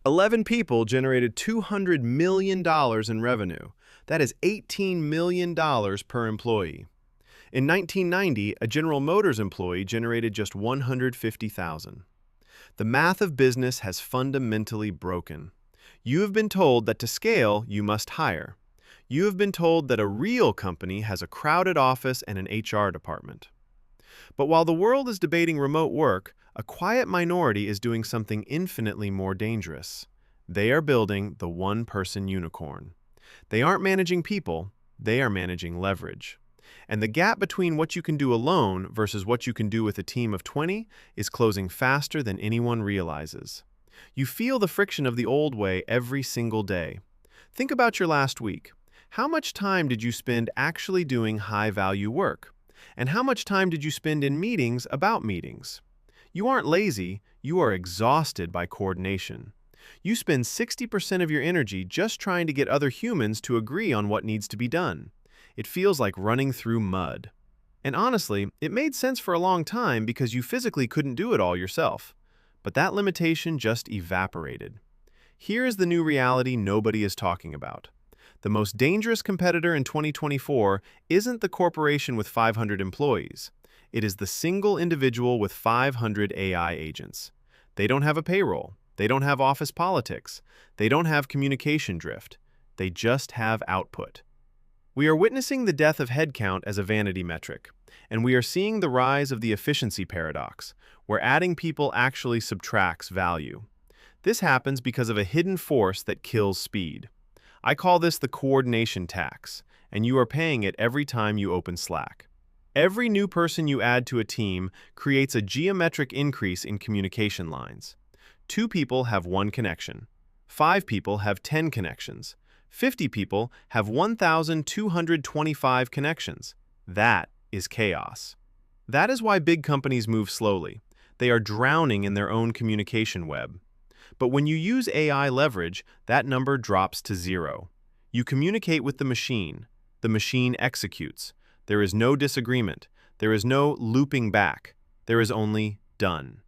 11 people generated $200 million in revenue. That is $18 million per employee. In 1990, a General Motors employee generated just $150,000. The math of business has fundamentally broken. You have been told that to scale, you must hire. You have been told that a real company has a crowded office and an HR department. But while the world is debating remote work, a quiet minority is doing something infinitely more dangerous. They are building the one-person unicorn. They aren't managing people, they are managing leverage. And the gap between what you can do alone versus what you can do with a team of 20 is closing faster than anyone realizes. You feel the friction of the old way every single day. Think about your last week. How much time did you spend actually doing high-value work? And how much time did you spend in meetings about meetings? You aren't lazy, you are exhausted by coordination. You spend 60% of your energy just trying to get other humans to agree on what needs to be done. It feels like running through mud. And honestly, it made sense for a long time because you physically couldn't do it all yourself. But that limitation just evaporated. Here is the new reality nobody is talking about. The most dangerous competitor in 2024 isn't the corporation with 500 employees. It is the single individual with 500 AI agents. They don't have a payroll. They don't have office politics. They don't have communication drift. They just have output. We are witnessing the death of headcount as a vanity metric, and we are seeing the rise of the efficiency paradox, where adding people actually subtracts value. This happens because of a hidden force that kills speed. I call this the coordination tax, and you are paying it every time you open Slack. Every new person you add to a team creates a geometric increase in communication lines. 2 people have 1 connection. 5 people have 10 connections. 50 people have 1,225 connections. That is chaos. That is why big companies move slowly. They are drowning in their own communication web. But when you use AI leverage, that number drops to 0. You communicate with the machine. The machine executes. There is no disagreement. There is no looping back. There is only done.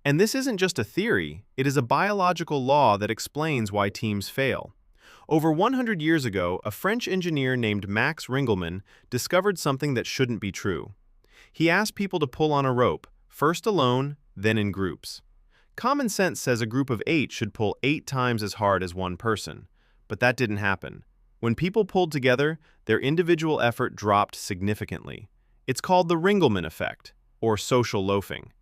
And this isn't just a theory. It is a biological law that explains why teams fail. Over 100 years ago, a French engineer named Max Ringelmann discovered something that shouldn't be true. He asked people to pull on a rope, first alone, then in groups. Common sense says a group of 8 should pull 8 times as hard as one person, but that didn't happen. When people pulled together, their individual effort dropped significantly. It's called the Ringelmann effect, or social loafing.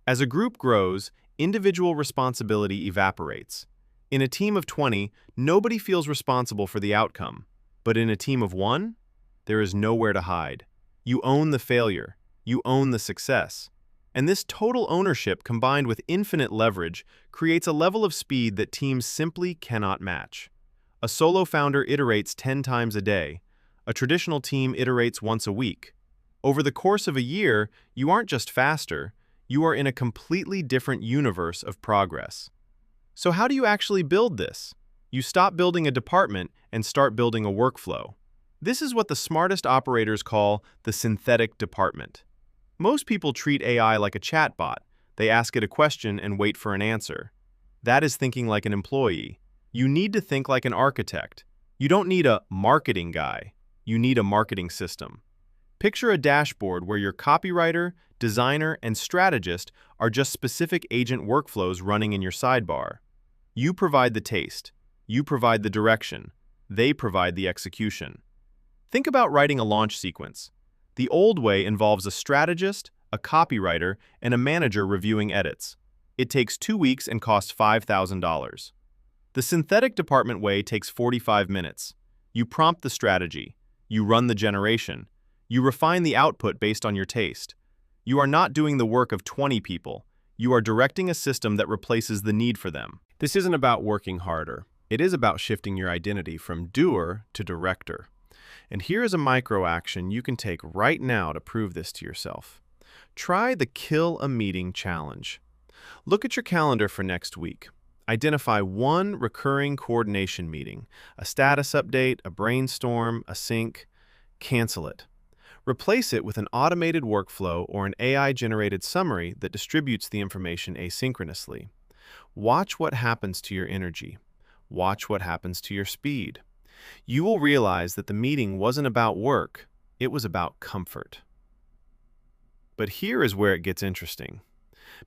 As a group grows, individual responsibility evaporates. In a team of 20, nobody feels responsible for the outcome. But in a team of 1, there is nowhere to hide. You own the failure. You own the success. And this total ownership combined with infinite leverage creates a level of speed that teams simply cannot match. A solo founder iterates 10 times a day. A traditional team iterates once a week. Over the course of a year, you aren't just faster, you are in a completely different universe of progress. So how do you actually build this? You stop building a department and start building a workflow. This is what the smartest operators call the synthetic department. Most people treat AI like a chatbot. They ask it a question and wait for an answer. That is thinking like an employee. You need to think like an architect. You don't need a marketing guy. You need a marketing system. Picture a dashboard where your copywriter, designer, and strategist are just specific agent workflows running in your sidebar. You provide the taste. You provide the direction. They provide the execution. Think about writing a launch sequence. The old way involves a strategist, a copywriter, and a manager reviewing edits. It takes 2 weeks and costs $5,000. The synthetic department way takes 45 minutes. You prompt the strategy. You run the generation. You refine the output based on your taste. You are not doing the work of 20 people. You are directing a system that replaces the need for them. This isn't about working harder. It is about shifting your identity from doer to director. And here is a micro action you can take right now to prove this to yourself. Try the Kill a Meeting challenge. Look at your calendar for next week. Identify one recurring coordination meeting, a status update, a brainstorm, a sync. Cancel it. Replace it with an automated workflow or an AI-generated summary that distributes the information asynchronously. Watch what happens to your energy. Watch what happens to your speed. You will realize that the meeting wasn't about work, it was about comfort. But here is where it gets interesting.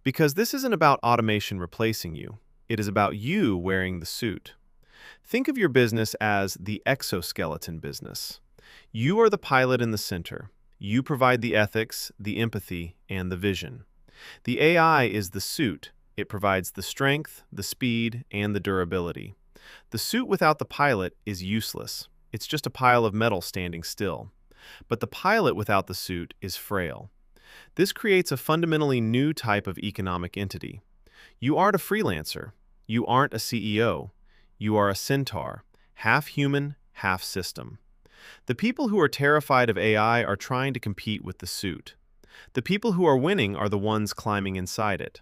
Because this isn't about automation replacing you, it is about you wearing the suit. Think of your business as the exoskeleton business. You are the pilot in the center. You provide the ethics, the empathy, and the vision. The AI is the suit. It provides the strength, the speed, and the durability. The suit without the pilot is useless. It's just a pile of metal standing still. But the pilot without the suit is frail. This creates a fundamentally new type of economic entity. You aren't a freelancer. You aren't a CEO. You are a centaur, half human, half system. The people who are terrified of AI are trying to compete with the suit. The people who are winning are the ones climbing inside it.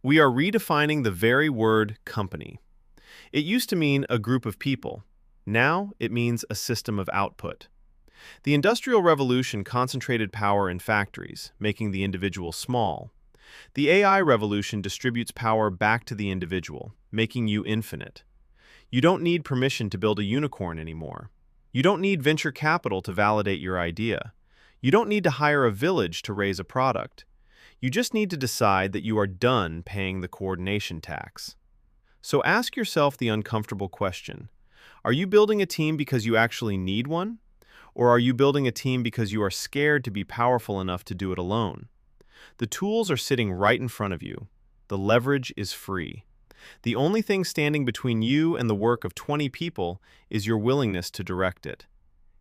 We are redefining the very word company. It used to mean a group of people. Now it means a system of output. The Industrial Revolution concentrated power in factories, making the individual small. The AI revolution distributes power back to the individual, making you infinite. You don't need permission to build a unicorn anymore. You don't need venture capital to validate your idea. You don't need to hire a village to raise a product. You just need to decide that you are done paying the coordination tax. So ask yourself the uncomfortable question. Are you building a team because you actually need one? Or are you building a team because you are scared to be powerful enough to do it alone? The tools are sitting right in front of you. The leverage is free. The only thing standing between you and the work of 20 people is your willingness to direct it.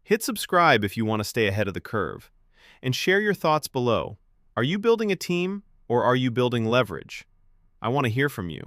Hit subscribe if you want to stay ahead of the curve. And share your thoughts below. Are you building a team or are you building leverage? I want to hear from you.